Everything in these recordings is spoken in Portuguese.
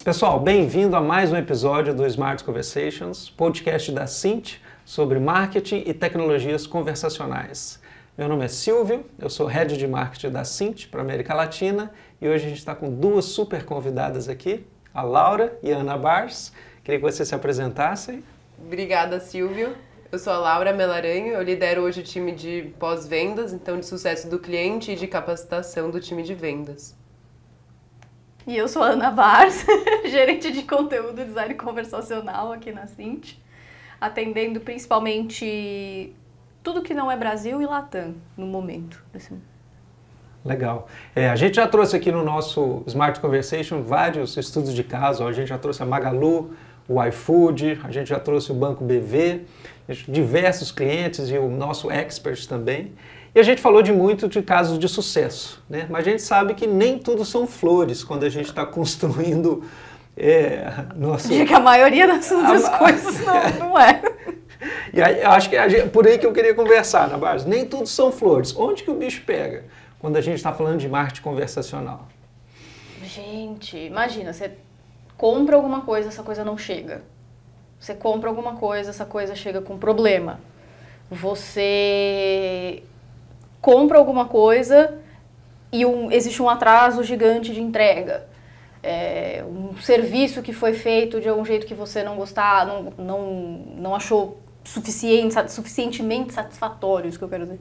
Pessoal, bem-vindo a mais um episódio do Smart Conversations, podcast da Cint sobre marketing e tecnologias conversacionais. Meu nome é Silvio, eu sou Head de Marketing da Cint para a América Latina e hoje a gente está com duas super convidadas aqui, a Laura e a Ana Bars. Queria que vocês se apresentassem. Obrigada, Silvio. Eu sou a Laura Melaranho, eu lidero hoje o time de pós-vendas, então de sucesso do cliente e de capacitação do time de vendas. E eu sou a Ana Bars, gerente de conteúdo e design conversacional aqui na Cint, atendendo principalmente tudo que não é Brasil e Latam no momento. Legal. A gente já trouxe aqui no nosso Smart Conversation vários estudos de caso. A gente já trouxe a Magalu, o iFood, a gente já trouxe o Banco BV, diversos clientes e o nosso expert também. E a gente falou muito de casos de sucesso, né? Mas a gente sabe que nem tudo são flores quando a gente está construindo nosso... Diria que a maioria das coisas não é. E aí, eu acho que é por aí que eu queria conversar, na base. Nem tudo são flores. Onde que o bicho pega quando a gente está falando de marketing conversacional? Gente, imagina, você compra alguma coisa, essa coisa não chega. Você compra alguma coisa, essa coisa chega com problema. Você compra alguma coisa e existe um atraso gigante de entrega. Um serviço que foi feito de algum jeito que você não gostar, não achou suficientemente satisfatório, isso que eu quero dizer.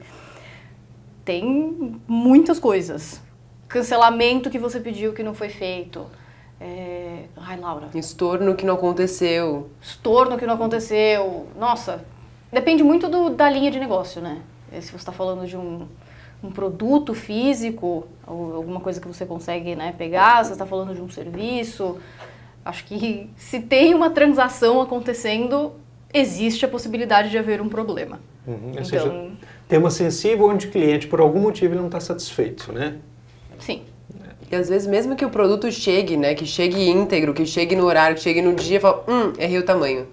Tem muitas coisas. Cancelamento que você pediu que não foi feito. Ai, Laura. Estorno que não aconteceu. Estorno que não aconteceu. Nossa, depende muito da linha de negócio, né? Se você está falando de um produto físico, ou alguma coisa que você consegue, né, pegar, se você está falando de um serviço, acho que se tem uma transação acontecendo, existe a possibilidade de haver um problema. Ou seja, tema sensível onde o cliente, por algum motivo, ele não está satisfeito, né? Sim. E às vezes mesmo que o produto chegue, né, que chegue íntegro, que chegue no horário, que chegue no dia, fala, errei o tamanho.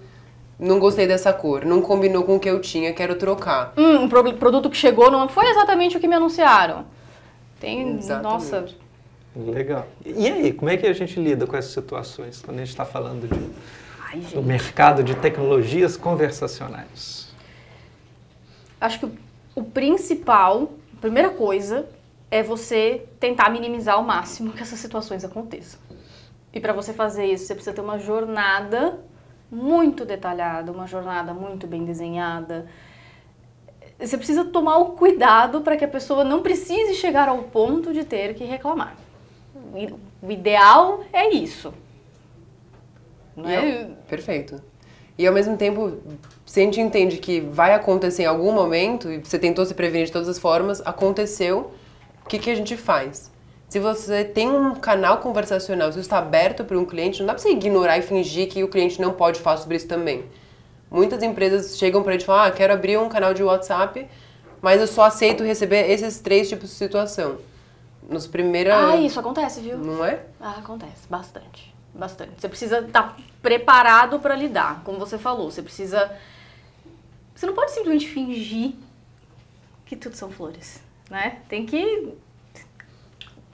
Não gostei dessa cor, não combinou com o que eu tinha, quero trocar. Um produto que chegou não foi exatamente o que me anunciaram. Exatamente. Nossa... Legal. E aí, como é que a gente lida com essas situações quando a gente está falando do mercado de tecnologias conversacionais? Acho que o principal, a primeira coisa, é você tentar minimizar ao máximo que essas situações aconteçam. E para você fazer isso, você precisa ter uma jornada muito detalhada, uma jornada muito bem desenhada. Você precisa tomar o cuidado para que a pessoa não precise chegar ao ponto de ter que reclamar. O ideal é isso. Não é? Perfeito. E ao mesmo tempo, se a gente entende que vai acontecer em algum momento, e você tentou se prevenir de todas as formas, aconteceu, o que a gente faz? Se você tem um canal conversacional, se você está aberto para um cliente, não dá para você ignorar e fingir que o cliente não pode falar sobre isso também. Muitas empresas chegam para a gente e falam, quero abrir um canal de WhatsApp, mas eu só aceito receber esses 3 tipos de situação. Nos primeiros... isso acontece, viu? Não é? Acontece, bastante. Bastante. Você precisa estar preparado para lidar, como você falou. Você não pode simplesmente fingir que tudo são flores, né? Tem que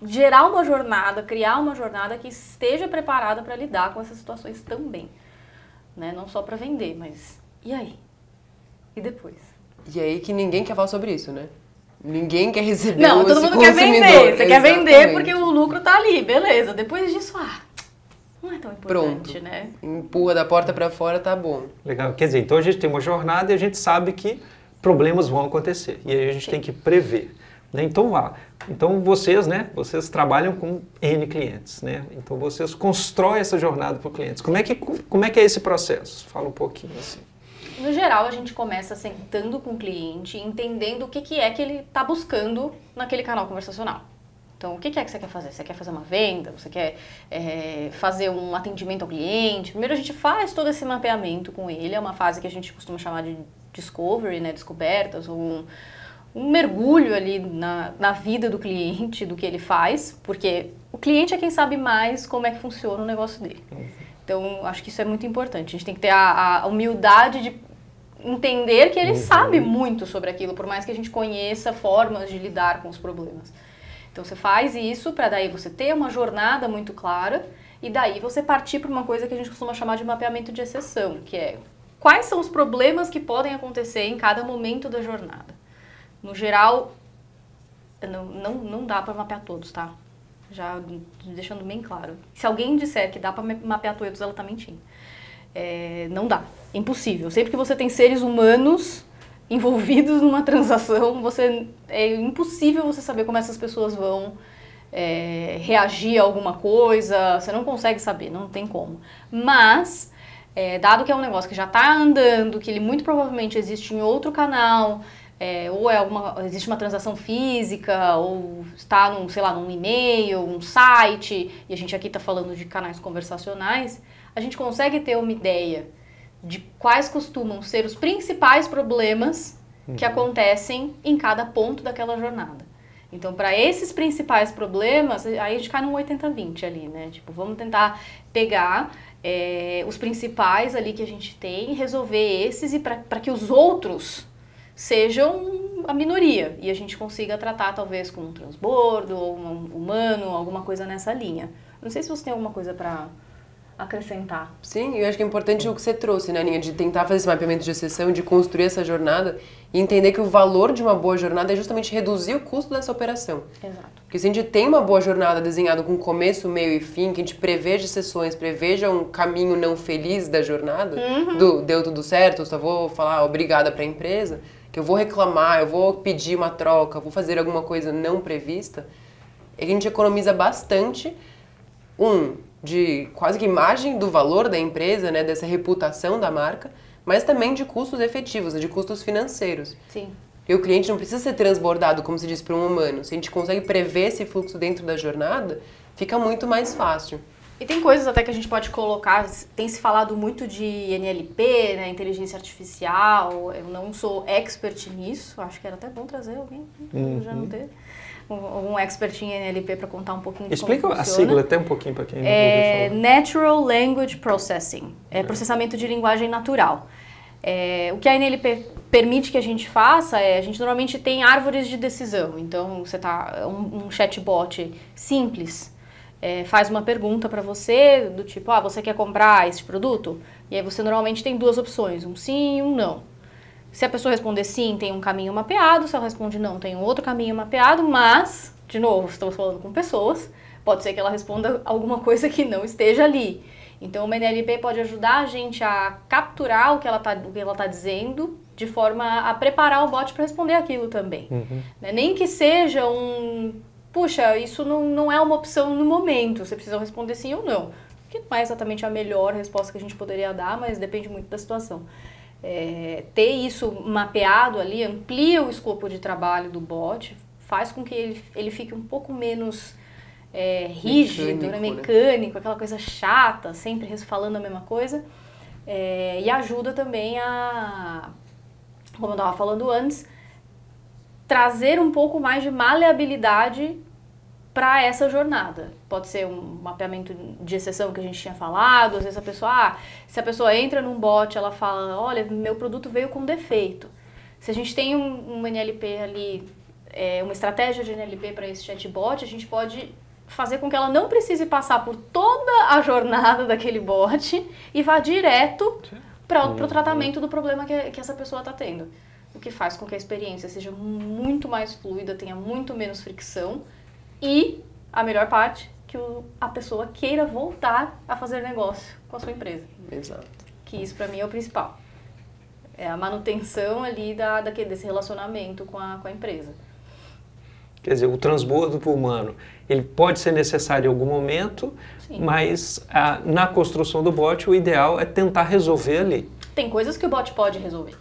gerar uma jornada, criar uma jornada que esteja preparada para lidar com essas situações também, né? Não só para vender, mas e aí? E depois? E aí que ninguém quer falar sobre isso, né? Ninguém quer receber Não, todo mundo quer vender. Você quer vender porque o lucro tá ali, beleza. Depois disso, não é tão importante, né? Empurra da porta para fora, tá bom. Legal. Quer dizer, então a gente tem uma jornada e a gente sabe que problemas vão acontecer. E aí a gente tem que prever. Né? Então vocês, né? Vocês trabalham com N clientes, né? Então vocês constroem essa jornada para os clientes. Como é que é esse processo? Fala um pouquinho assim. No geral, a gente começa sentando com o cliente, entendendo o que é que ele está buscando naquele canal conversacional. Então, o que é que você quer fazer? Você quer fazer uma venda? Você quer fazer um atendimento ao cliente? Primeiro, a gente faz todo esse mapeamento com ele. É uma fase que a gente costuma chamar de discovery, né? Descobertas, ou um mergulho ali na vida do cliente, do que ele faz, porque o cliente é quem sabe mais como é que funciona o negócio dele. Então, acho que isso é muito importante. A gente tem que ter a humildade de entender que ele sabe muito sobre aquilo, por mais que a gente conheça formas de lidar com os problemas. Então, você faz isso para daí você ter uma jornada muito clara E daí você partir para uma coisa que a gente costuma chamar de mapeamento de exceção, que é quais são os problemas que podem acontecer em cada momento da jornada. No geral, não dá para mapear todos, tá? Já deixando bem claro. Se alguém disser que dá para mapear todos, ela tá mentindo. Não dá. É impossível. Sempre que você tem seres humanos envolvidos numa transação, é impossível você saber como essas pessoas vão reagir a alguma coisa. Você não consegue saber, não tem como. Mas, dado que é um negócio que já está andando, que ele muito provavelmente existe em outro canal, ou existe uma transação física, ou está num e-mail, um site, e a gente aqui está falando de canais conversacionais, a gente consegue ter uma ideia de quais costumam ser os principais problemas que acontecem em cada ponto daquela jornada. Então, para esses principais problemas, aí a gente cai num 80-20 ali, né? Tipo, vamos tentar pegar os principais ali que a gente tem, resolver esses e para que os outros sejam a minoria e a gente consiga tratar talvez com um transbordo ou um humano, alguma coisa nessa linha. Não sei se você tem alguma coisa para acrescentar. Sim, eu acho que é importante o que você trouxe, né, Aninha, de tentar fazer esse mapeamento de exceção, de construir essa jornada e entender que o valor de uma boa jornada é justamente reduzir o custo dessa operação. Exato. Porque se a gente tem uma boa jornada desenhada com começo, meio e fim, que a gente preveja sessões, preveja um caminho não feliz da jornada, deu tudo certo, eu só vou falar obrigada para a empresa, que eu vou reclamar, eu vou pedir uma troca, vou fazer alguma coisa não prevista, a gente economiza bastante, de quase que imagem do valor da empresa, né, dessa reputação da marca, mas também de custos efetivos, né, de custos financeiros. Sim. E o cliente não precisa ser transbordado, como se diz, para um humano. Se a gente consegue prever esse fluxo dentro da jornada, fica muito mais fácil. E tem coisas até que a gente pode colocar, tem se falado muito de NLP, né, inteligência artificial, eu não sou expert nisso, acho que era até bom trazer alguém, já não ter um expert em NLP para contar um pouquinho de como funciona. Explica a sigla até um pouquinho para quem não ouviu falar. Natural Language Processing, processamento de linguagem natural. O que a NLP permite que a gente faça a gente normalmente tem árvores de decisão, então você um chatbot simples, faz uma pergunta para você, do tipo, você quer comprar esse produto? E aí você normalmente tem duas opções, um sim e um não. Se a pessoa responder sim, tem um caminho mapeado, se ela responde não, tem um outro caminho mapeado, mas, de novo, estamos falando com pessoas, pode ser que ela responda alguma coisa que não esteja ali. Então, o NLP pode ajudar a gente a capturar o que ela tá dizendo, de forma a preparar o bot para responder aquilo também. Nem que seja puxa, isso não é uma opção no momento, você precisa responder sim ou não. Que não é exatamente a melhor resposta que a gente poderia dar, mas depende muito da situação. Ter isso mapeado ali amplia o escopo de trabalho do bot, faz com que ele fique um pouco menos rígido, mecânico, né? Aquela coisa chata, sempre falando a mesma coisa, e ajuda também como eu estava falando antes, trazer um pouco mais de maleabilidade para essa jornada. Pode ser um mapeamento de exceção que a gente tinha falado, às vezes se a pessoa entra num bot, ela fala, olha, meu produto veio com defeito. Se a gente tem um NLP ali, uma estratégia de NLP para esse chatbot, a gente pode fazer com que ela não precise passar por toda a jornada daquele bot e vá direto para o tratamento do problema que essa pessoa está tendo. O que faz com que a experiência seja muito mais fluida, tenha muito menos fricção. E a melhor parte, que a pessoa queira voltar a fazer negócio com a sua empresa. Exato. Que isso para mim é o principal. É a manutenção ali desse relacionamento com a empresa. Quer dizer, o transbordo para o humano, ele pode ser necessário em algum momento, sim, mas na construção do bot o ideal é tentar resolver ali. Tem coisas que o bot pode resolver.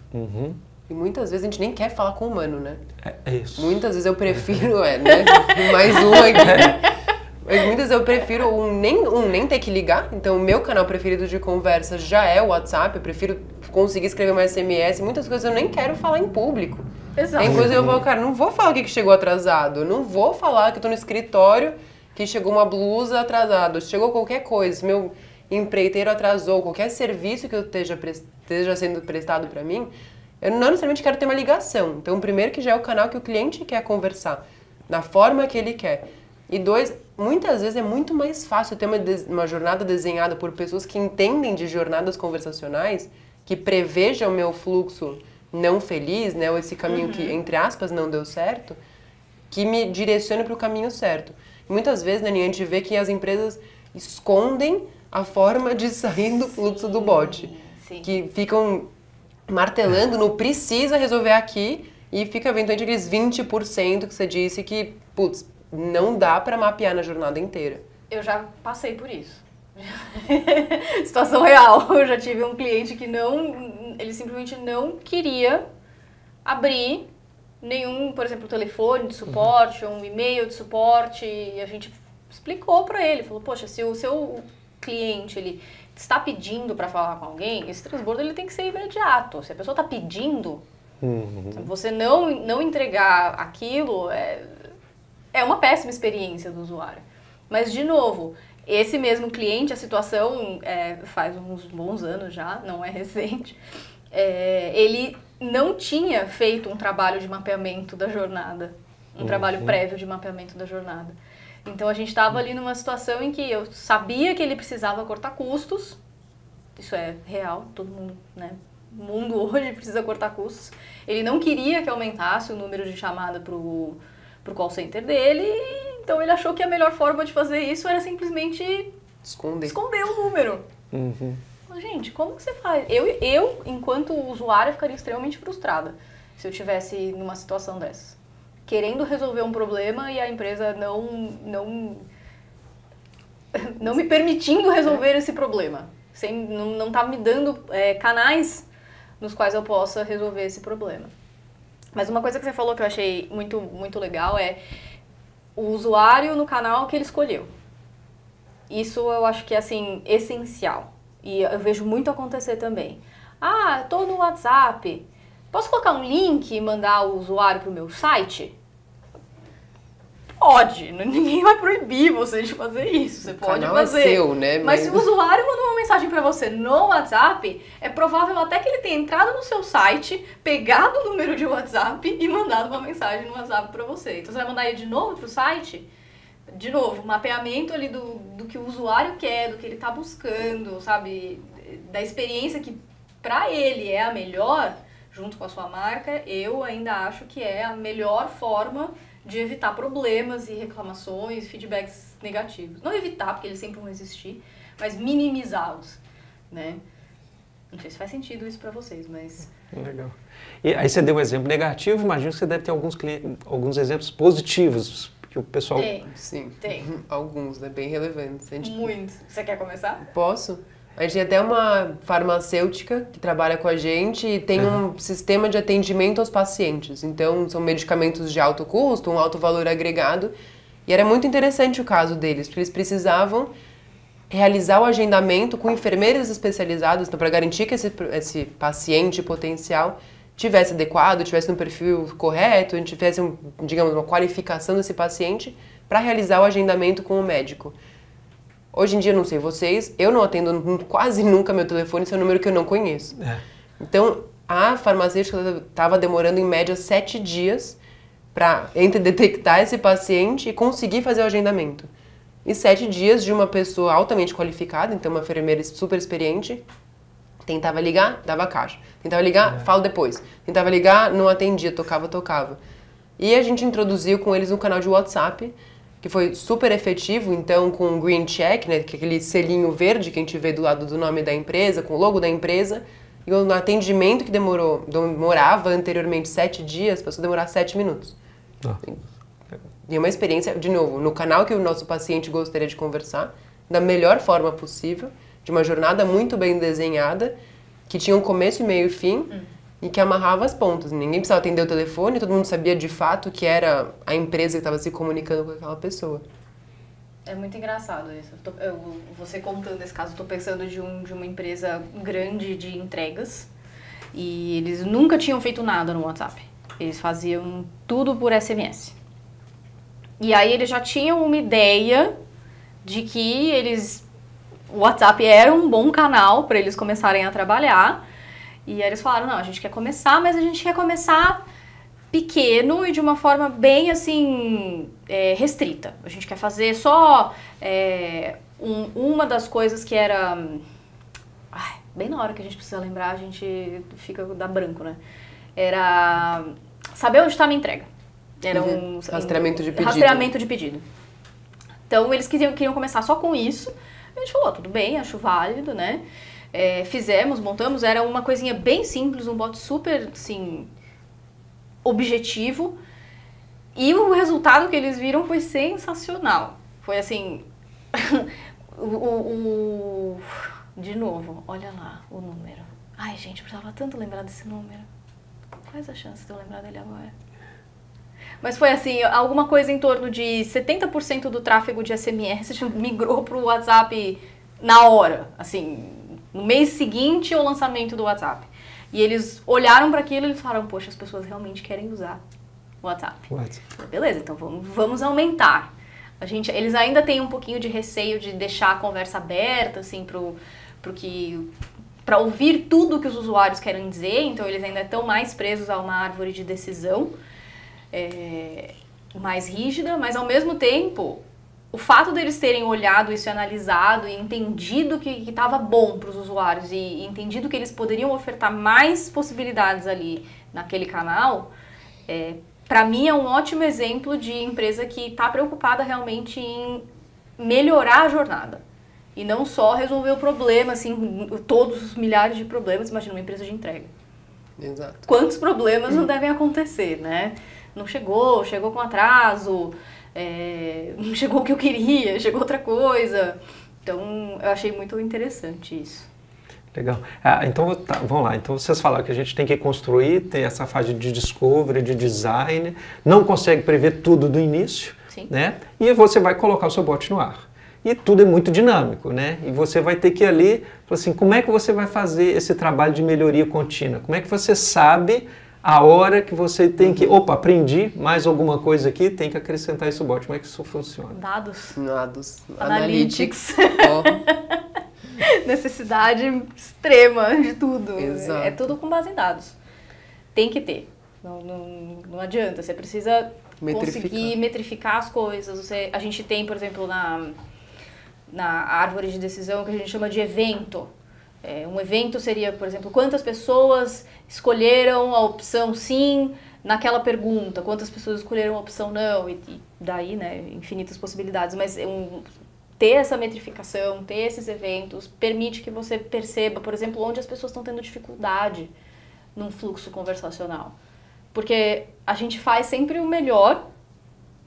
E muitas vezes a gente nem quer falar com o humano, né? É isso. Muitas vezes eu prefiro, né? Mais um aqui. Mas muitas vezes eu prefiro nem ter que ligar. Então, o meu canal preferido de conversa já é o WhatsApp. Eu prefiro conseguir escrever mais SMS. Muitas coisas eu nem quero falar em público. Exato. Tem coisas que eu falo, cara, não vou falar que chegou atrasado. Eu não vou falar que eu tô no escritório que chegou uma blusa atrasada. Chegou qualquer coisa. Se meu empreiteiro atrasou, qualquer serviço que eu esteja sendo prestado para mim, eu não necessariamente quero ter uma ligação. Então, primeiro que já é o canal que o cliente quer conversar, da forma que ele quer. E dois, muitas vezes é muito mais fácil ter uma jornada desenhada por pessoas que entendem de jornadas conversacionais, que prevejam o meu fluxo não feliz, né, ou esse caminho que, entre aspas, não deu certo, que me direcione para o caminho certo. E muitas vezes, Nani, a gente vê que as empresas escondem a forma de sair do fluxo do bot. Sim. Que ficam martelando no precisa resolver aqui e fica eventualmente aqueles 20% que você disse que, putz, não dá para mapear na jornada inteira. Eu já passei por isso. Situação real. Eu já tive um cliente que ele simplesmente não queria abrir nenhum, por exemplo, telefone de suporte ou um e-mail de suporte. E a gente explicou para ele, falou, poxa, se o seu cliente ele está pedindo para falar com alguém, esse transbordo ele tem que ser imediato. Se a pessoa está pedindo, você não entregar aquilo é uma péssima experiência do usuário. Mas, de novo, esse mesmo cliente, a situação faz uns bons anos já, não é recente, ele não tinha feito um trabalho de mapeamento da jornada, um trabalho prévio de mapeamento da jornada. Então, a gente estava ali numa situação em que eu sabia que ele precisava cortar custos, isso é real, todo mundo, né? O mundo hoje precisa cortar custos. Ele não queria que aumentasse o número de chamada pro call center dele, então ele achou que a melhor forma de fazer isso era simplesmente esconder o número. Gente, como que você faz? Eu, enquanto usuária, ficaria extremamente frustrada se eu estivesse numa situação dessas. Querendo resolver um problema e a empresa não me permitindo resolver esse problema. Não tá me dando canais nos quais eu possa resolver esse problema. Mas uma coisa que você falou que eu achei muito, muito legal é o usuário no canal que ele escolheu. Isso eu acho que é, assim, essencial. E eu vejo muito acontecer também. Ah, tô no WhatsApp. Posso colocar um link e mandar o usuário pro meu site? Pode. Ninguém vai proibir você de fazer isso. Você pode fazer. É seu, né? Mas se o usuário mandou uma mensagem pra você no WhatsApp, é provável até que ele tenha entrado no seu site, pegado o número de WhatsApp e mandado uma mensagem no WhatsApp pra você. Então você vai mandar ele de novo pro site? De novo, mapeamento ali do que o usuário quer, do que ele tá buscando, sabe? Da experiência que pra ele é a melhor, junto com a sua marca, eu ainda acho que é a melhor forma de evitar problemas e reclamações, feedbacks negativos. Não evitar, porque eles sempre vão existir, mas minimizá-los, né? Não sei se faz sentido isso pra vocês, mas... Legal. E aí você deu um exemplo negativo, imagino que você deve ter alguns exemplos positivos, que o pessoal... Sim, tem. Alguns, né? Bem relevantes. Muito. Você quer começar? Posso? A gente tem até uma farmacêutica que trabalha com a gente e tem um sistema de atendimento aos pacientes. Então, são medicamentos de alto custo, um alto valor agregado. E era muito interessante o caso deles, porque eles precisavam realizar o agendamento com enfermeiras especializadas, então, para garantir que esse paciente potencial tivesse adequado, tivesse no perfil correto, tivesse, digamos, uma qualificação desse paciente para realizar o agendamento com o médico. Hoje em dia, não sei vocês, eu não atendo quase nunca meu telefone, esse é um número que eu não conheço. Então, a farmacêutica estava demorando em média 7 dias para detectar esse paciente e conseguir fazer o agendamento. E 7 dias de uma pessoa altamente qualificada, então uma enfermeira super experiente, tentava ligar, dava caixa. Tentava ligar, falo depois. Tentava ligar, não atendia, tocava. E a gente introduziu com eles um canal de WhatsApp, que foi super efetivo, então com o green check, né, que é aquele selinho verde que a gente vê do lado do nome da empresa, com o logo da empresa, e o atendimento que demorava anteriormente 7 dias, passou a demorar 7 minutos. E é uma experiência, de novo, no canal que o nosso paciente gostaria de conversar, da melhor forma possível, de uma jornada muito bem desenhada, que tinha um começo, meio e fim, e que amarrava as pontas. Ninguém precisava atender o telefone, todo mundo sabia de fato que era a empresa que estava se comunicando com aquela pessoa. É muito engraçado isso. Você contando esse caso, eu tô pensando de uma empresa grande de entregas e eles nunca tinham feito nada no WhatsApp. Eles faziam tudo por SMS. E aí eles já tinham uma ideia de que o WhatsApp era um bom canal para eles começarem a trabalhar. E aí eles falaram, não, a gente quer começar, mas a gente quer começar pequeno e de uma forma bem, assim, restrita. A gente quer fazer só uma das coisas que era... bem na hora que a gente precisa lembrar, a gente dá branco, né? Era saber onde está a minha entrega. Era um rastreamento de pedido. Rastreamento de pedido. Então, eles queriam começar só com isso. A gente falou, tudo bem, acho válido, né? Fizemos, montamos, era uma coisinha bem simples, um bot super, assim, objetivo. E o resultado que eles viram foi sensacional. Foi assim... De novo, olha lá o número. Ai, gente, eu precisava tanto lembrar desse número. Quais as chances de eu lembrar dele agora? Mas foi assim, alguma coisa em torno de 70% do tráfego de SMS migrou para o WhatsApp na hora, assim, no mês seguinte ao lançamento do WhatsApp. E eles olharam para aquilo e falaram, poxa, as pessoas realmente querem usar o WhatsApp. Beleza, então vamos aumentar. Eles ainda têm um pouquinho de receio de deixar a conversa aberta, assim, para ouvir tudo que os usuários querem dizer, então eles ainda estão mais presos a uma árvore de decisão mais rígida, mas ao mesmo tempo, o fato deles terem olhado isso e analisado e entendido que estava bom para os usuários e entendido que eles poderiam ofertar mais possibilidades ali naquele canal, para mim é um ótimo exemplo de empresa que está preocupada realmente em melhorar a jornada. E não só resolver o problema, assim, todos os milhares de problemas, imagina uma empresa de entrega. Exato. Quantos problemas não devem acontecer, né? Não chegou com atraso, não chegou o que eu queria, chegou outra coisa. Então, eu achei muito interessante isso. Legal. Então, vamos lá. Então, vocês falaram que a gente tem que construir, tem essa fase de discovery, de design, não consegue prever tudo do início, Sim. né? E você vai colocar o seu bot no ar. E tudo é muito dinâmico, né? E você vai ter que ir ali, falar assim, como é que você vai fazer esse trabalho de melhoria contínua? Como é que você sabe a hora que você tem que, aprendi mais alguma coisa aqui, tem que acrescentar isso no bot. Como é que isso funciona? Dados. Analytics. Necessidade extrema de tudo. Exato. É tudo com base em dados. Tem que ter. Não adianta. Você precisa conseguir metrificar as coisas. A gente tem, por exemplo, na árvore de decisão, que a gente chama de evento. Um evento seria, por exemplo, quantas pessoas escolheram a opção sim naquela pergunta, quantas pessoas escolheram a opção não, e daí, né, infinitas possibilidades. Mas ter essa metrificação, ter esses eventos, permite que você perceba, por exemplo, onde as pessoas estão tendo dificuldade num fluxo conversacional. Porque a gente faz sempre o melhor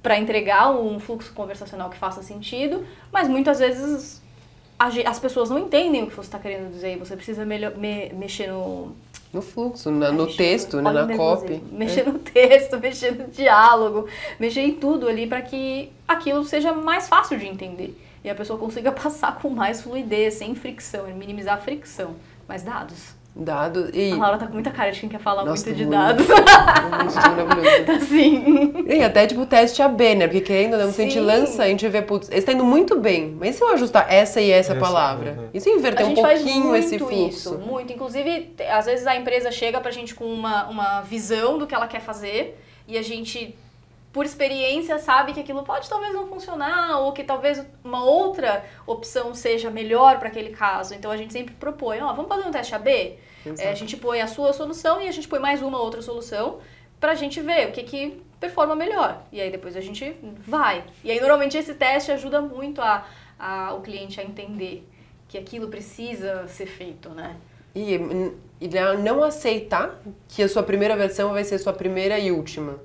para entregar um fluxo conversacional que faça sentido, mas muitas vezes as pessoas não entendem o que você está querendo dizer e você precisa mexer no fluxo, no texto, né, na copy. Mexer no texto, mexer no diálogo, mexer em tudo ali para que aquilo seja mais fácil de entender e a pessoa consiga passar com mais fluidez, sem fricção, minimizar a fricção. Mas dados. E... A Laura tá com muita cara de quem quer falar muito de muito. dados. Tá assim. E até tipo o teste AB, né? Porque querendo ou não, se a gente lança, a gente vê, putz, esse tá indo muito bem. Mas se eu ajustar essa e essa palavra? E se eu inverter um pouquinho esse fluxo? Isso, muito. Inclusive, às vezes a empresa chega pra gente com uma visão do que ela quer fazer e a gente, por experiência, sabe que aquilo pode talvez não funcionar ou que talvez uma outra opção seja melhor para aquele caso. Então a gente sempre propõe, vamos fazer um teste AB? A gente põe a sua solução e a gente põe mais uma outra solução pra gente ver o que performa melhor. E aí depois a gente vai. E aí normalmente esse teste ajuda muito o cliente a entender que aquilo precisa ser feito, né? E não aceitar que a sua primeira versão vai ser a sua primeira e última.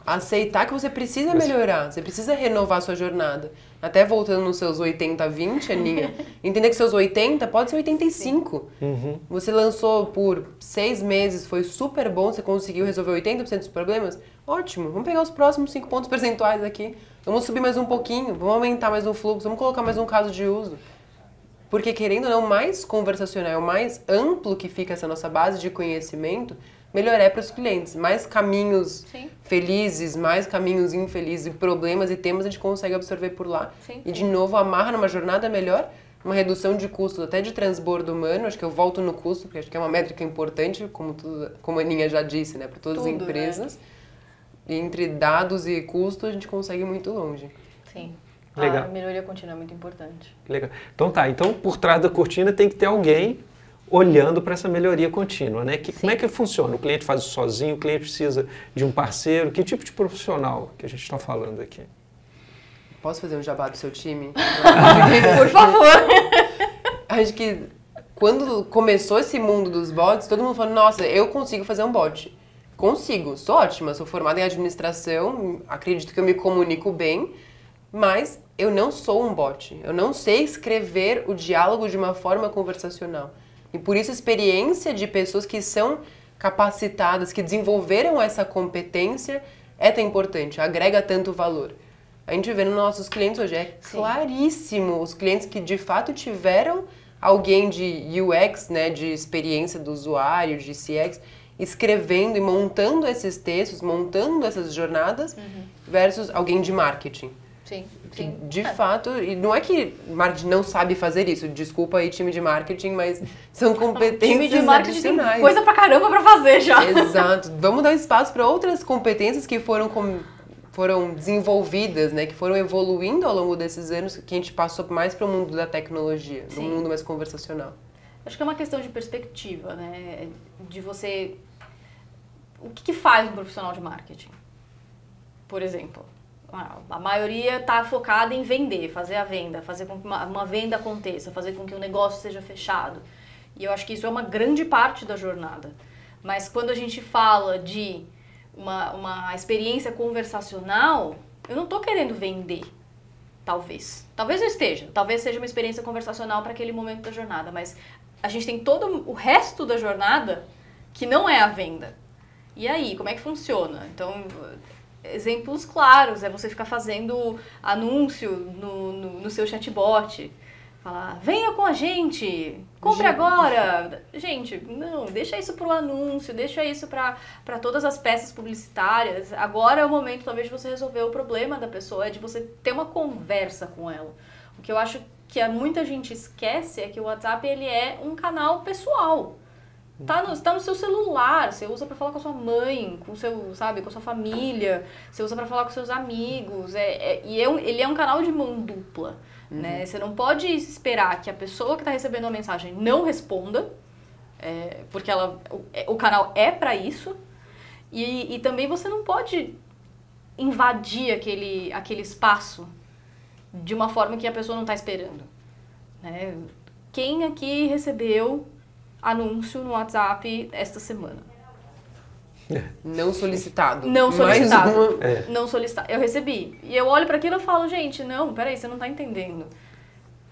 Aceitar que você precisa melhorar, você precisa renovar a sua jornada. Até voltando nos seus 80-20, Aninha, entender que seus 80 pode ser 85. Você lançou por 6 meses, foi super bom, você conseguiu resolver 80% dos problemas. Ótimo, vamos pegar os próximos 5 pontos percentuais aqui. Vamos subir mais um pouquinho, vamos aumentar mais um fluxo, vamos colocar mais um caso de uso. Porque querendo ou não, mais conversacional, mais amplo que fica essa nossa base de conhecimento, melhor é para os clientes. Mais caminhos felizes, mais caminhos infelizes, e problemas e temas a gente consegue absorver por lá. E de novo, amarra numa jornada melhor, uma redução de custos, até de transbordo humano. Acho que eu volto no custo, porque acho que é uma métrica importante, como a Aninha já disse, né, para todas as empresas. entre dados e custo, a gente consegue ir muito longe. Sim. Legal. A melhoria contínua é muito importante. Legal. Então tá, então por trás da cortina tem que ter alguém olhando para essa melhoria contínua, né? Como é que funciona? O cliente faz isso sozinho, o cliente precisa de um parceiro, que tipo de profissional que a gente está falando aqui? Posso fazer um jabá do seu time? Por favor! Acho que quando começou esse mundo dos bots, todo mundo falou, nossa, eu consigo fazer um bot. Consigo, sou ótima, sou formada em administração, acredito que eu me comunico bem, mas eu não sou um bot. Eu não sei escrever o diálogo de uma forma conversacional. E por isso a experiência de pessoas que são capacitadas, que desenvolveram essa competência, é tão importante, agrega tanto valor. A gente vê nos nossos clientes hoje, é claríssimo, os clientes que de fato tiveram alguém de UX, né, de experiência do usuário, de CX, escrevendo e montando esses textos, montando essas jornadas, versus alguém de marketing. Sim, Que, sim. de fato, e não é que marketing não sabe fazer isso, desculpa aí time de marketing, mas são competências Time de marketing adicionais. tem coisa pra caramba pra fazer já. Exato. Vamos dar espaço para outras competências que foram desenvolvidas, né, que foram evoluindo ao longo desses anos, que a gente passou mais para o mundo da tecnologia, no mundo mais conversacional. Acho que é uma questão de perspectiva, né? De você... O que faz um profissional de marketing? Por exemplo, a maioria está focada em vender, fazer a venda, fazer com que uma venda aconteça, fazer com que o negócio seja fechado. E eu acho que isso é uma grande parte da jornada. Mas quando a gente fala de uma experiência conversacional, eu não estou querendo vender, talvez. Talvez eu esteja. Talvez seja uma experiência conversacional para aquele momento da jornada, mas a gente tem todo o resto da jornada que não é a venda. E aí, como é que funciona? Então, exemplos claros é você ficar fazendo anúncio no seu chatbot. Falar, venha com a gente, compre agora. Gente, não, deixa isso para o anúncio, deixa isso para todas as peças publicitárias. Agora é o momento, talvez, de você resolver o problema da pessoa, é de você ter uma conversa com ela. O que eu acho que muita gente esquece é que o WhatsApp ele é um canal pessoal. Tá no seu celular, você usa para falar com a sua mãe, com a sua família, você usa para falar com seus amigos, ele é um canal de mão dupla, né? Você não pode esperar que a pessoa que está recebendo a mensagem não responda, porque o canal é para isso, e também você não pode invadir aquele espaço de uma forma que a pessoa não está esperando, né? Quem aqui recebeu anúncio no WhatsApp esta semana? Não solicitado. Não solicitado. Não solicitado. Eu recebi. E eu olho para aquilo e falo, gente, não, peraí, você não tá entendendo.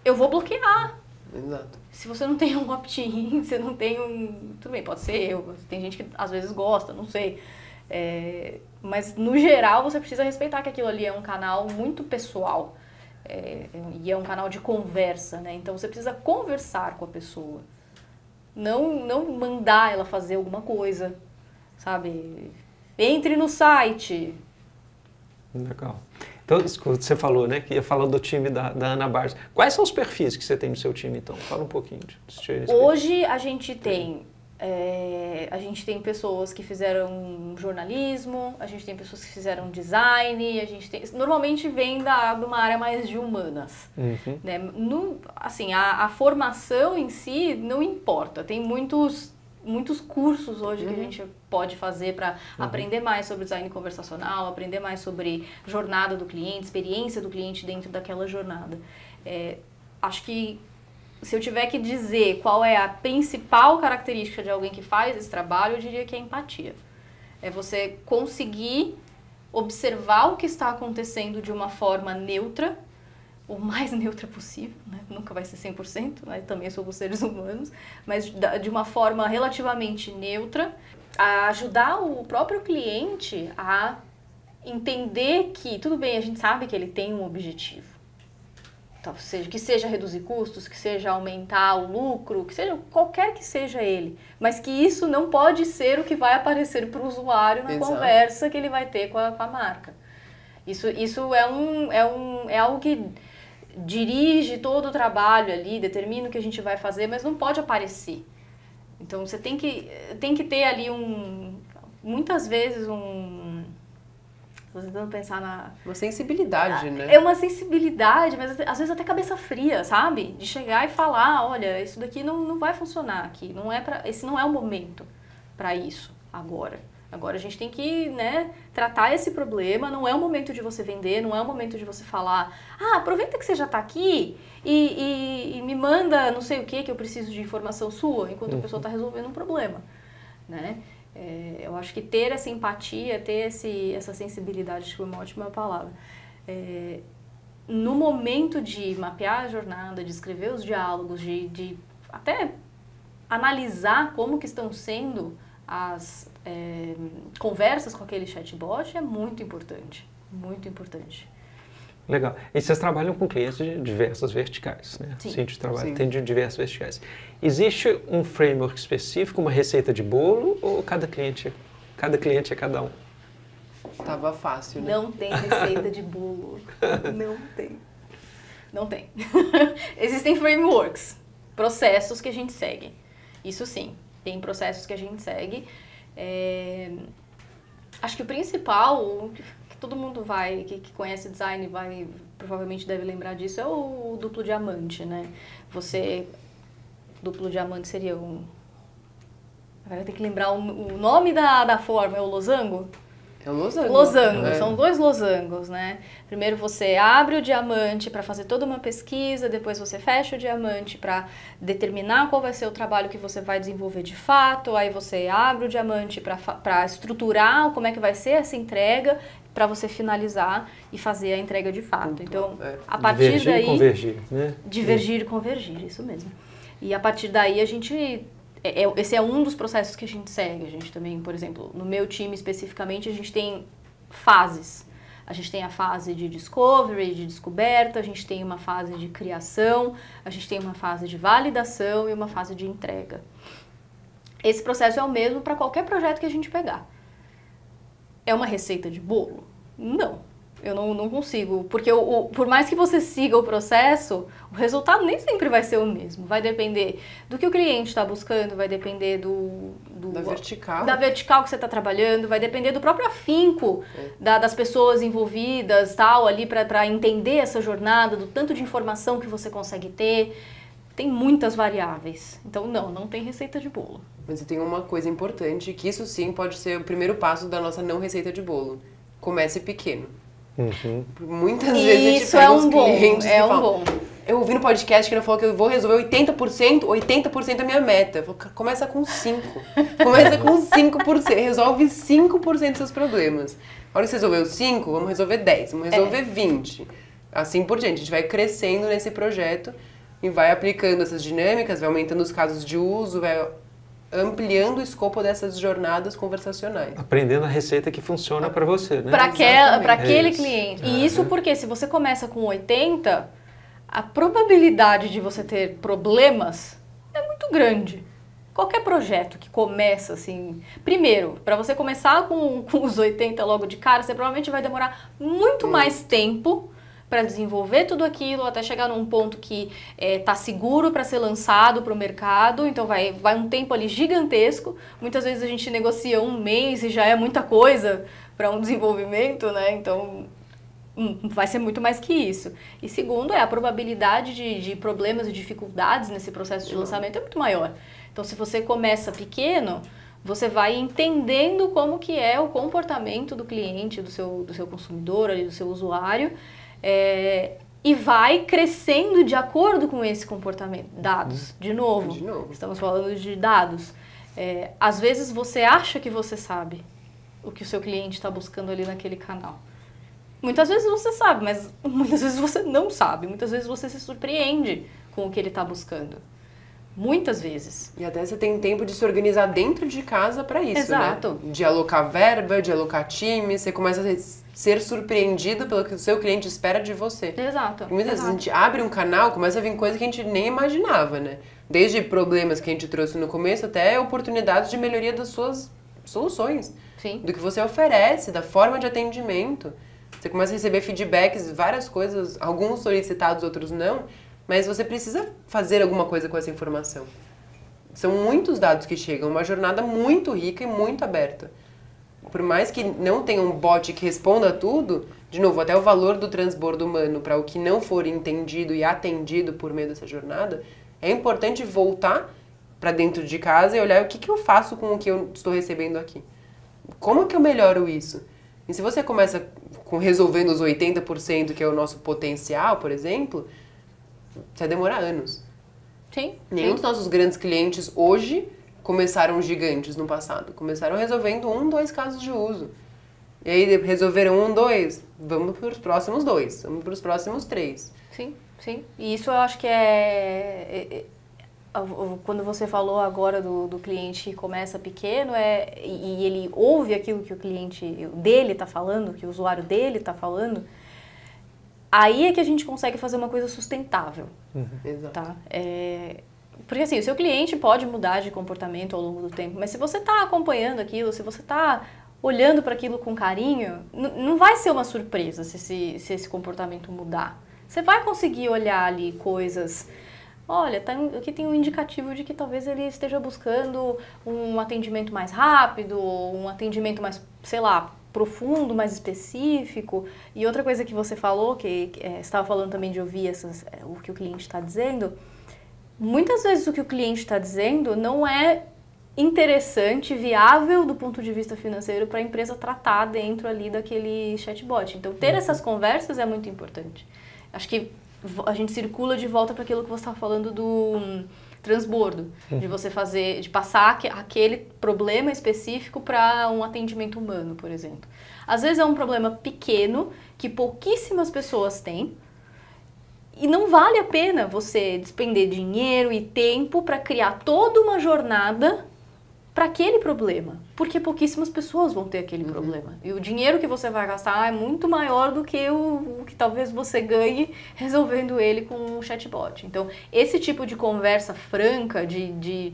Eu vou bloquear. Exato. Se você não tem um opt-in, você não tem um... Tudo bem, pode ser eu. Tem gente que às vezes gosta, não sei. Mas, no geral, você precisa respeitar que aquilo ali é um canal muito pessoal. E é um canal de conversa, né? Então, você precisa conversar com a pessoa. Não mandar ela fazer alguma coisa, sabe? Entre no site. Legal. Então, você falou, né, que ia falar do time da Ana Barça. Quais são os perfis que você tem no seu time, então? Fala um pouquinho. Hoje a gente tem pessoas que fizeram jornalismo, a gente tem pessoas que fizeram design, normalmente vem de uma área mais de humanas. Né? A formação em si não importa, tem muitos cursos hoje que a gente pode fazer para aprender mais sobre design conversacional, aprender mais sobre jornada do cliente, experiência do cliente dentro daquela jornada. Acho que se eu tiver que dizer qual é a principal característica de alguém que faz esse trabalho, eu diria que é empatia. É você conseguir observar o que está acontecendo de uma forma neutra, o mais neutra possível, né? Nunca vai ser 100%, né? Também somos seres humanos, mas de uma forma relativamente neutra, a ajudar o próprio cliente a entender que, tudo bem, a gente sabe que ele tem um objetivo. Então, que seja reduzir custos, que seja aumentar o lucro, que seja qualquer que seja ele. Mas que isso não pode ser o que vai aparecer para o usuário na conversa que ele vai ter com a marca. Isso é algo que dirige todo o trabalho ali, determina o que a gente vai fazer, mas não pode aparecer. Então, você tem que ter ali muitas vezes Tô tentando pensar na... Uma sensibilidade, né? É uma sensibilidade, mas às vezes até cabeça fria, sabe? De chegar e falar, olha, isso daqui não vai funcionar aqui, esse não é o momento para isso agora. Agora a gente tem que, né, tratar esse problema, não é o momento de você vender, não é o momento de você falar, aproveita que você já está aqui e me manda não sei o que eu preciso de informação sua, enquanto a pessoa está resolvendo um problema, né? Eu acho que ter essa empatia, ter essa sensibilidade, acho que foi uma ótima palavra. No momento de mapear a jornada, de escrever os diálogos, de até analisar como que estão sendo as conversas com aquele chatbot, é muito importante, muito importante. Legal. E vocês trabalham com clientes de diversas verticais, né? Sim. A gente trabalha, tem de diversas verticais. Existe um framework específico, uma receita de bolo, ou cada cliente é cada um? Tava fácil, né? Não tem receita de bolo. Não tem. Não tem. Existem frameworks, processos que a gente segue. Isso sim, tem processos que a gente segue. Acho que o principal, que todo mundo que conhece design provavelmente deve lembrar disso, é o duplo diamante, né? Duplo diamante seria Agora tem que lembrar o nome da forma, é o losango? É um losango. Losango, são 2 losangos, né? Primeiro você abre o diamante para fazer toda uma pesquisa, depois você fecha o diamante para determinar qual vai ser o trabalho que você vai desenvolver de fato, aí você abre o diamante para estruturar como é que vai ser essa entrega, para você finalizar e fazer a entrega de fato. Então, a partir divergir daí... E convergir, né? Divergir e convergir, isso mesmo. E a partir daí a gente... Esse é um dos processos que a gente segue. A gente também, por exemplo, no meu time especificamente, a gente tem fases. A gente tem a fase de discovery, de descoberta, a gente tem uma fase de criação, a gente tem uma fase de validação e uma fase de entrega. Esse processo é o mesmo para qualquer projeto que a gente pegar. É uma receita de bolo? Não. Eu não consigo, porque por mais que você siga o processo, o resultado nem sempre vai ser o mesmo. Vai depender do que o cliente está buscando, vai depender da vertical que você está trabalhando, vai depender do próprio afinco das pessoas envolvidas, tal, ali para entender essa jornada, do tanto de informação que você consegue ter. Tem muitas variáveis. Então, não tem receita de bolo. Mas tem uma coisa importante, que isso sim pode ser o primeiro passo da nossa não receita de bolo. Comece pequeno. Muitas vezes a gente pega os clientes e fala, eu ouvi no podcast que ele falou que eu vou resolver 80% da minha meta. Eu falo, começa com 5%. Começa com 5%. Resolve 5% dos seus problemas. A hora que você resolveu 5, vamos resolver 10, vamos resolver 20. Assim por diante. A gente vai crescendo nesse projeto e vai aplicando essas dinâmicas, vai aumentando os casos de uso, vai ampliando o escopo dessas jornadas conversacionais. Aprendendo a receita que funciona para você, né? Para aquele cliente. E isso porque se você começa com 80, a probabilidade de você ter problemas é muito grande. Qualquer projeto que começa assim... Primeiro, para você começar com os 80 logo de cara, você provavelmente vai demorar muito mais tempo para desenvolver tudo aquilo, até chegar num ponto que tá seguro para ser lançado para o mercado, então vai um tempo ali gigantesco. Muitas vezes a gente negocia 1 mês e já é muita coisa para um desenvolvimento, né? Então vai ser muito mais que isso. E segundo, a probabilidade de problemas e dificuldades nesse processo de lançamento é muito maior. Então se você começa pequeno, você vai entendendo como que é o comportamento do cliente, do seu consumidor, ali, do seu usuário, e vai crescendo de acordo com esse comportamento. Dados, de novo. Estamos falando de dados. Às vezes você acha que você sabe o que o seu cliente está buscando ali naquele canal. Muitas vezes você sabe, mas muitas vezes você não sabe. Muitas vezes você se surpreende com o que ele está buscando. Muitas vezes. E até você tem tempo de se organizar dentro de casa para isso, Exato. Né? De alocar verba, de alocar time, você começa a ser surpreendido pelo que o seu cliente espera de você. Exato. E muitas vezes a gente abre um canal, começa a vir coisa que a gente nem imaginava, né? Desde problemas que a gente trouxe no começo até oportunidades de melhoria das suas soluções. Sim. Do que você oferece, da forma de atendimento. Você começa a receber feedbacks, várias coisas, alguns solicitados, outros não, mas você precisa fazer alguma coisa com essa informação. São muitos dados que chegam, uma jornada muito rica e muito aberta. por mais que não tenha um bot que responda a tudo, de novo, até o valor do transbordo humano para o que não for entendido e atendido por meio dessa jornada, é importante voltar para dentro de casa e olhar o que eu faço com o que eu estou recebendo aqui. Como que eu melhoro isso? E se você começa com resolvendo os 80%, que é o nosso potencial, por exemplo, vai demorar anos. Sim. Nenhum dos nossos grandes clientes hoje começaram gigantes no passado. Começaram resolvendo 1, 2 casos de uso. E aí resolveram 1, 2, vamos para os próximos 2, vamos para os próximos 3. Sim, sim. E isso eu acho que quando você falou agora do cliente que começa pequeno e ele ouve aquilo que o cliente dele está falando, que o usuário dele está falando, aí é que a gente consegue fazer uma coisa sustentável. Exato. Tá? Porque assim, o seu cliente pode mudar de comportamento ao longo do tempo, mas se você está acompanhando aquilo, se você está olhando para aquilo com carinho, não vai ser uma surpresa se esse comportamento mudar. Você vai conseguir olhar ali coisas... Olha, aqui tem um indicativo de que talvez ele esteja buscando um atendimento mais rápido, um atendimento mais, sei lá, profundo, mais específico. E outra coisa que você falou, que você estava falando também de ouvir o que o cliente está dizendo, muitas vezes o que o cliente está dizendo não é interessante, viável do ponto de vista financeiro para a empresa tratar dentro ali daquele chatbot. Então, ter essas conversas é muito importante. Acho que a gente circula de volta para aquilo que você estava falando do transbordo, de passar aquele problema específico para um atendimento humano, por exemplo. Às vezes é um problema pequeno que pouquíssimas pessoas têm e não vale a pena você despender dinheiro e tempo para criar toda uma jornada para aquele problema, porque pouquíssimas pessoas vão ter aquele problema. E o dinheiro que você vai gastar é muito maior do que o que talvez você ganhe resolvendo ele com um chatbot. Então, esse tipo de conversa franca, de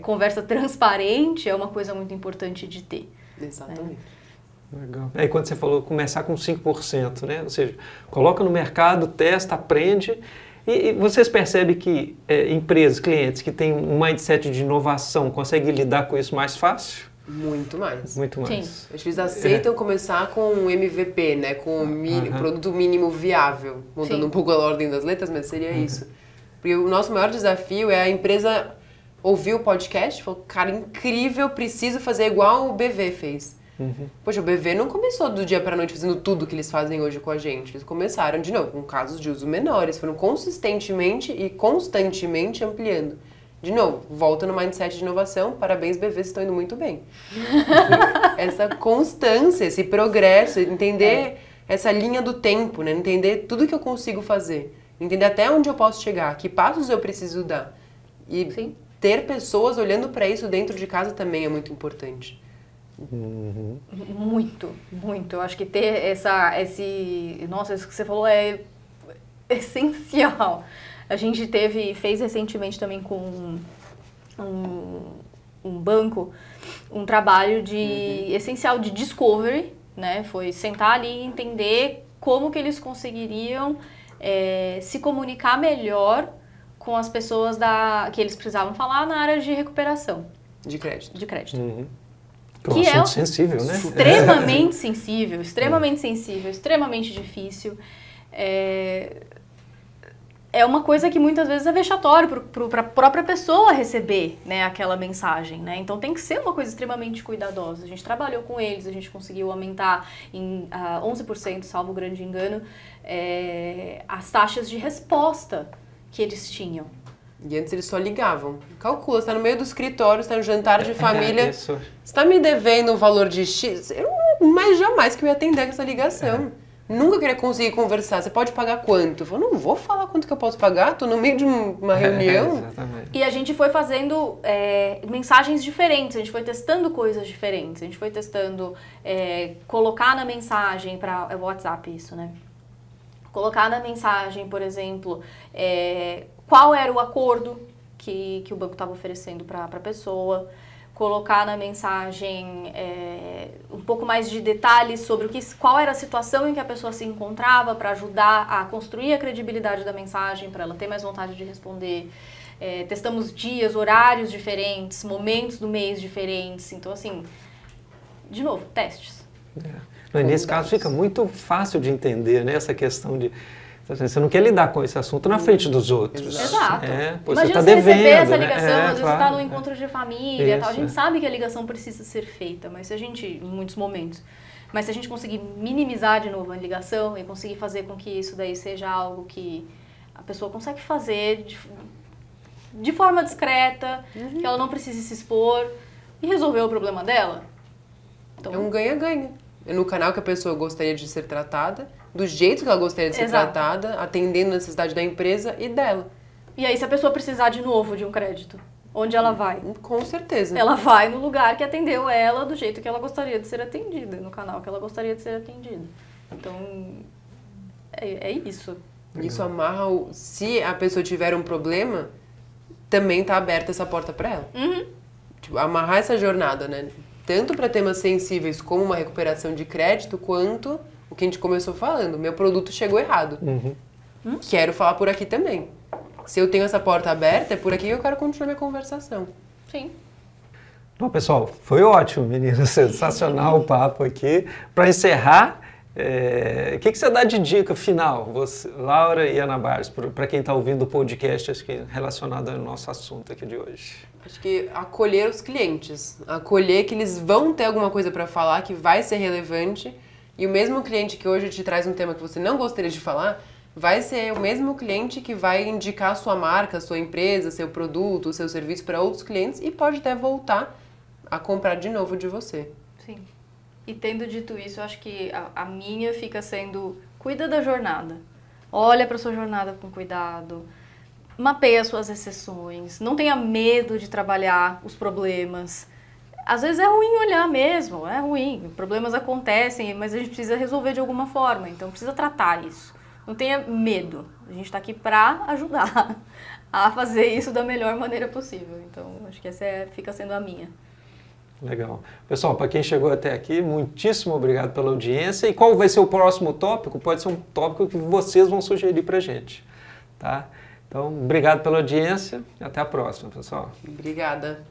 conversa transparente é uma coisa muito importante de ter. Exatamente. Legal. Aí quando você falou começar com 5%, né? Ou seja, coloca no mercado, testa, aprende. E vocês percebem que empresas, clientes que têm um mindset de inovação conseguem lidar com isso mais fácil? Muito mais. Muito mais. Sim. Acho que eles aceitam começar com um MVP, né? Com o produto mínimo viável. Mudando Sim. um pouco a ordem das letras, mas seria isso. Porque o nosso maior desafio é a empresa ouvir o podcast e falar, cara, incrível, preciso fazer igual o BV fez. Poxa, o BV não começou do dia para a noite fazendo tudo que eles fazem hoje com a gente. Eles começaram, de novo, com casos de uso menores. Foram consistentemente e constantemente ampliando. De novo, volta no mindset de inovação. Parabéns, BV, vocês estão indo muito bem. Essa constância, esse progresso, entender essa linha do tempo, né? Entender tudo que eu consigo fazer. Entender até onde eu posso chegar, que passos eu preciso dar. E Sim. ter pessoas olhando para isso dentro de casa também é muito importante. Muito, muito. Eu acho que ter Nossa, isso que você falou é essencial. A gente fez recentemente também com um banco um trabalho essencial de discovery, né? Foi sentar ali e entender como que eles conseguiriam se comunicar melhor com as pessoas que eles precisavam falar na área de recuperação. De crédito. De crédito. Que é um assunto sensível, né? Extremamente sensível, extremamente difícil. É uma coisa que muitas vezes é vexatório para a própria pessoa receber, né, aquela mensagem, né? Então tem que ser uma coisa extremamente cuidadosa. A gente trabalhou com eles, a gente conseguiu aumentar em 11%, salvo grande engano, as taxas de resposta que eles tinham. E antes eles só ligavam. Calcula, você tá no meio do escritório, você tá no jantar de família, Isso. você tá me devendo um valor de X, mas jamais que eu ia atender com essa ligação. Nunca queria conseguir conversar. Você pode pagar quanto? Eu falo, não vou falar quanto que eu posso pagar, tô no meio de uma reunião. Exatamente. E a gente foi fazendo mensagens diferentes, a gente foi testando coisas diferentes, a gente foi testando colocar na mensagem é o WhatsApp isso, né? Colocar na mensagem, por exemplo, qual era o acordo que o banco estava oferecendo para a pessoa, colocar na mensagem um pouco mais de detalhes sobre qual era a situação em que a pessoa se encontrava para ajudar a construir a credibilidade da mensagem, para ela ter mais vontade de responder. Testamos dias, horários diferentes, momentos do mês diferentes. Então, assim, de novo, testes. Nesse caso fica muito fácil de entender, né, essa questão de você não quer lidar com esse assunto na frente dos outros. Exato. Pô, Imagina você está receber essa devendo, ligação, né? às vezes você está no encontro de família e tal. A gente Isso. sabe que a ligação precisa ser feita, mas se a gente, em muitos momentos, mas se a gente conseguir minimizar de novo a ligação e conseguir fazer com que isso daí seja algo que a pessoa consegue fazer de forma discreta, que ela não precise se expor e resolver o problema dela. Então, É um ganha-ganha. É no canal que a pessoa gostaria de ser tratada, do jeito que ela gostaria de ser Exato. tratada, atendendo a necessidade da empresa e dela. e aí, se a pessoa precisar de novo de um crédito, onde ela vai? Com certeza. Ela vai no lugar que atendeu ela do jeito que ela gostaria de ser atendida, no canal que ela gostaria de ser atendida. Então, é isso. Isso amarra se a pessoa tiver um problema, também tá aberta essa porta para ela. Tipo, amarrar essa jornada, né? Tanto para temas sensíveis como uma recuperação de crédito, quanto o que a gente começou falando, meu produto chegou errado. Quero falar por aqui também. Se eu tenho essa porta aberta, é por aqui que eu quero continuar minha conversação. Sim. Bom, pessoal, foi ótimo, menino. Sensacional o papo aqui. Para encerrar, o que você dá de dica final, você, Laura e Ana Barros, para quem está ouvindo o podcast relacionado ao nosso assunto aqui de hoje? Acho que acolher os clientes. Acolher que eles vão ter alguma coisa para falar que vai ser relevante. E o mesmo cliente que hoje te traz um tema que você não gostaria de falar, vai ser o mesmo cliente que vai indicar a sua marca, a sua empresa, seu produto, o seu serviço para outros clientes e pode até voltar a comprar de novo de você. Sim. E tendo dito isso, eu acho que a minha fica sendo, cuida da jornada. Olha para sua jornada com cuidado, mapeia suas exceções, não tenha medo de trabalhar os problemas. Às vezes é ruim olhar mesmo, é ruim, problemas acontecem, mas a gente precisa resolver de alguma forma, então precisa tratar isso. Não tenha medo, a gente está aqui para ajudar a fazer isso da melhor maneira possível. Então, acho que essa fica sendo a minha. Legal. Pessoal, para quem chegou até aqui, muitíssimo obrigado pela audiência. E qual vai ser o próximo tópico? Pode ser um tópico que vocês vão sugerir para a gente. Tá? Então, obrigado pela audiência e até a próxima, pessoal. Obrigada.